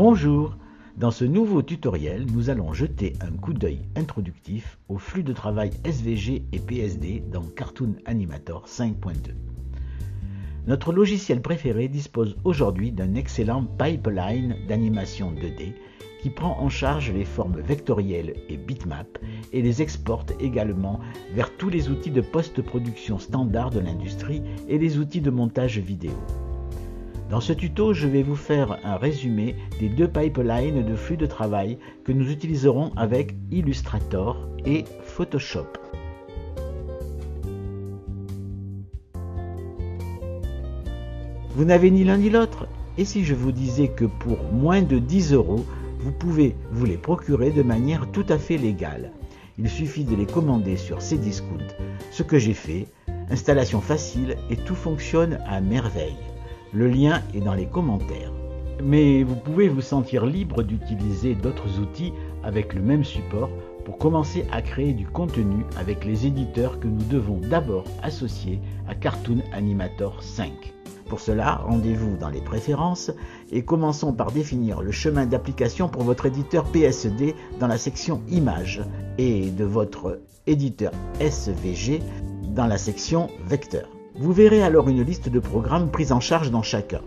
Bonjour! Dans ce nouveau tutoriel, nous allons jeter un coup d'œil introductif au flux de travail SVG et PSD dans Cartoon Animator 5.2. Notre logiciel préféré dispose aujourd'hui d'un excellent pipeline d'animation 2D qui prend en charge les formes vectorielles et bitmap et les exporte également vers tous les outils de post-production standard de l'industrie et les outils de montage vidéo. Dans ce tuto, je vais vous faire un résumé des deux pipelines de flux de travail que nous utiliserons avec Illustrator et Photoshop. Vous n'avez ni l'un ni l'autre? Et si je vous disais que pour moins de 10 €, vous pouvez vous les procurer de manière tout à fait légale? Il suffit de les commander sur Cdiscount, ce que j'ai fait, installation facile et tout fonctionne à merveille. Le lien est dans les commentaires. Mais vous pouvez vous sentir libre d'utiliser d'autres outils avec le même support pour commencer à créer du contenu avec les éditeurs que nous devons d'abord associer à Cartoon Animator 5. Pour cela, rendez-vous dans les préférences et commençons par définir le chemin d'application pour votre éditeur PSD dans la section Images et de votre éditeur SVG dans la section Vecteurs. Vous verrez alors une liste de programmes pris en charge dans chacun.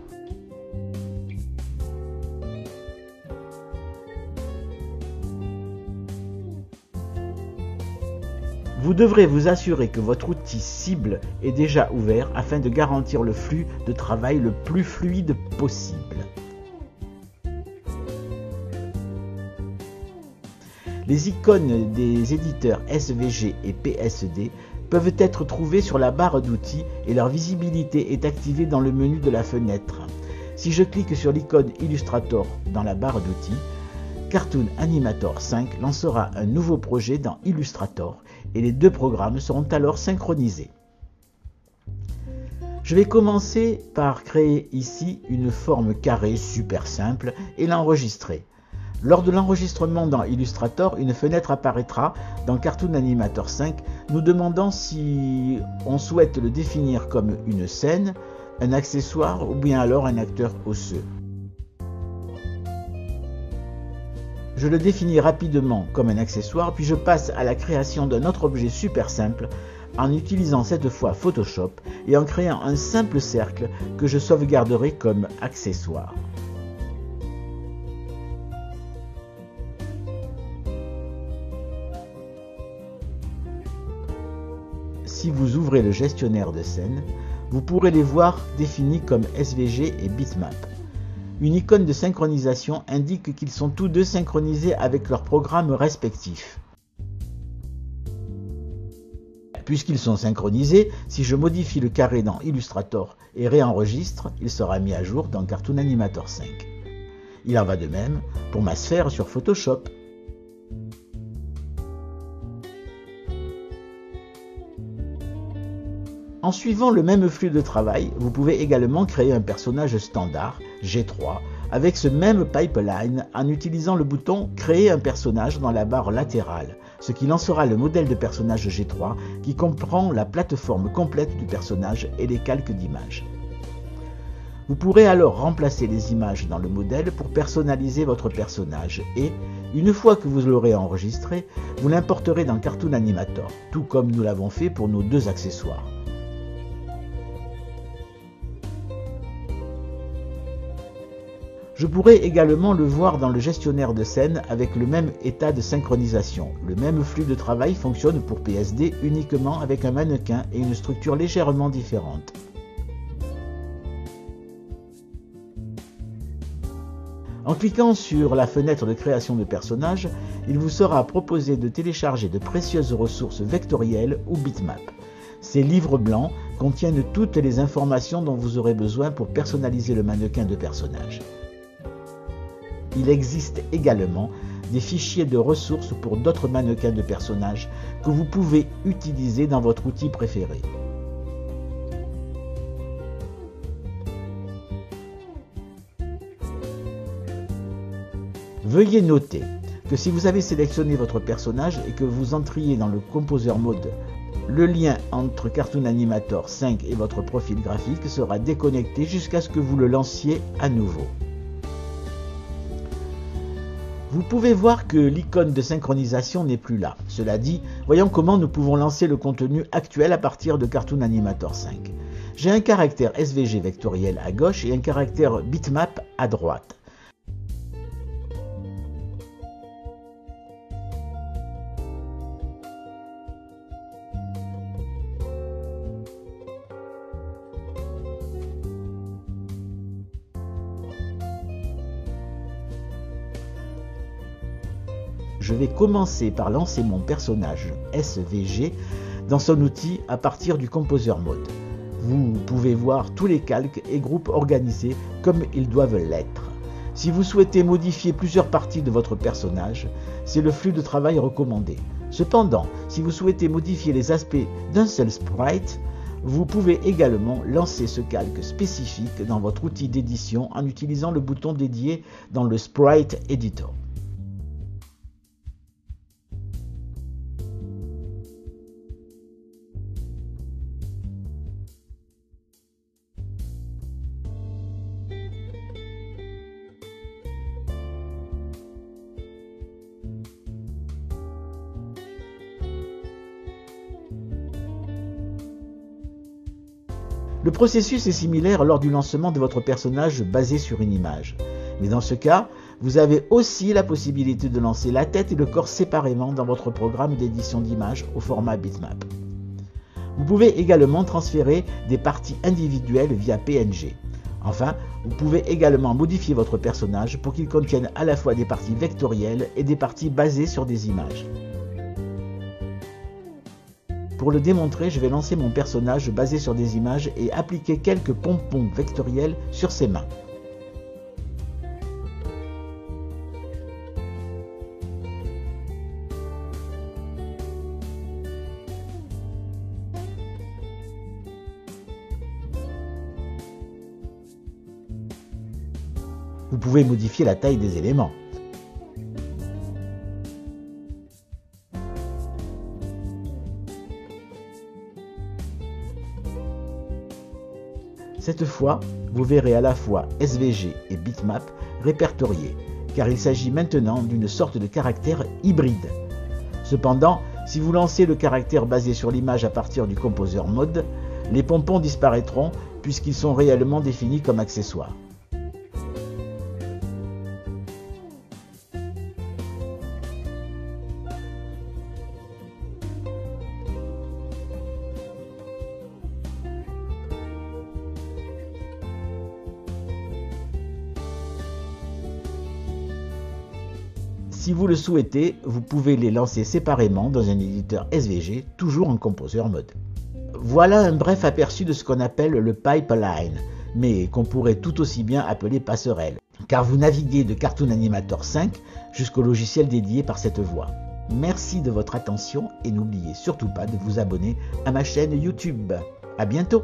Vous devrez vous assurer que votre outil cible est déjà ouvert afin de garantir le flux de travail le plus fluide possible. Les icônes des éditeurs SVG et PSD peuvent être trouvées sur la barre d'outils et leur visibilité est activée dans le menu de la fenêtre. Si je clique sur l'icône Illustrator dans la barre d'outils, Cartoon Animator 5 lancera un nouveau projet dans Illustrator et les deux programmes seront alors synchronisés. Je vais commencer par créer ici une forme carrée super simple et l'enregistrer. Lors de l'enregistrement dans Illustrator, une fenêtre apparaîtra dans Cartoon Animator 5 nous demandant si on souhaite le définir comme une scène, un accessoire ou bien alors un acteur osseux. Je le définis rapidement comme un accessoire, puis je passe à la création d'un autre objet super simple en utilisant cette fois Photoshop et en créant un simple cercle que je sauvegarderai comme accessoire. Si vous ouvrez le gestionnaire de scène, vous pourrez les voir définis comme SVG et bitmap. Une icône de synchronisation indique qu'ils sont tous deux synchronisés avec leurs programmes respectifs. Puisqu'ils sont synchronisés, si je modifie le carré dans Illustrator et réenregistre, il sera mis à jour dans Cartoon Animator 5. Il en va de même pour ma sphère sur Photoshop. En suivant le même flux de travail, vous pouvez également créer un personnage standard, G3, avec ce même pipeline en utilisant le bouton « Créer un personnage » dans la barre latérale, ce qui lancera le modèle de personnage G3 qui comprend la plateforme complète du personnage et les calques d'images. Vous pourrez alors remplacer les images dans le modèle pour personnaliser votre personnage et, une fois que vous l'aurez enregistré, vous l'importerez dans Cartoon Animator, tout comme nous l'avons fait pour nos deux accessoires. Je pourrais également le voir dans le gestionnaire de scène avec le même état de synchronisation. Le même flux de travail fonctionne pour PSD uniquement avec un mannequin et une structure légèrement différente. En cliquant sur la fenêtre de création de personnages, il vous sera proposé de télécharger de précieuses ressources vectorielles ou bitmap. Ces livres blancs contiennent toutes les informations dont vous aurez besoin pour personnaliser le mannequin de personnage. Il existe également des fichiers de ressources pour d'autres mannequins de personnages que vous pouvez utiliser dans votre outil préféré. Veuillez noter que si vous avez sélectionné votre personnage et que vous entriez dans le Composer Mode, le lien entre Cartoon Animator 5 et votre profil graphique sera déconnecté jusqu'à ce que vous le lanciez à nouveau. Vous pouvez voir que l'icône de synchronisation n'est plus là. Cela dit, voyons comment nous pouvons lancer le contenu actuel à partir de Cartoon Animator 5. J'ai un caractère SVG vectoriel à gauche et un caractère bitmap à droite. Je vais commencer par lancer mon personnage SVG dans son outil à partir du Composer Mode. Vous pouvez voir tous les calques et groupes organisés comme ils doivent l'être. Si vous souhaitez modifier plusieurs parties de votre personnage, c'est le flux de travail recommandé. Cependant, si vous souhaitez modifier les aspects d'un seul sprite, vous pouvez également lancer ce calque spécifique dans votre outil d'édition en utilisant le bouton dédié dans le Sprite Editor. Le processus est similaire lors du lancement de votre personnage basé sur une image. Mais dans ce cas, vous avez aussi la possibilité de lancer la tête et le corps séparément dans votre programme d'édition d'images au format bitmap. Vous pouvez également transférer des parties individuelles via PNG. Enfin, vous pouvez également modifier votre personnage pour qu'il contienne à la fois des parties vectorielles et des parties basées sur des images. Pour le démontrer, je vais lancer mon personnage basé sur des images et appliquer quelques pompons vectoriels sur ses mains. Vous pouvez modifier la taille des éléments. Cette fois, vous verrez à la fois SVG et bitmap répertoriés, car il s'agit maintenant d'une sorte de caractère hybride. Cependant, si vous lancez le caractère basé sur l'image à partir du Composer Mode, les pompons disparaîtront puisqu'ils sont réellement définis comme accessoires. Si vous le souhaitez, vous pouvez les lancer séparément dans un éditeur SVG, toujours en Composer Mode. Voilà un bref aperçu de ce qu'on appelle le pipeline, mais qu'on pourrait tout aussi bien appeler passerelle, car vous naviguez de Cartoon Animator 5 jusqu'au logiciel dédié par cette voie. Merci de votre attention et n'oubliez surtout pas de vous abonner à ma chaîne YouTube. À bientôt!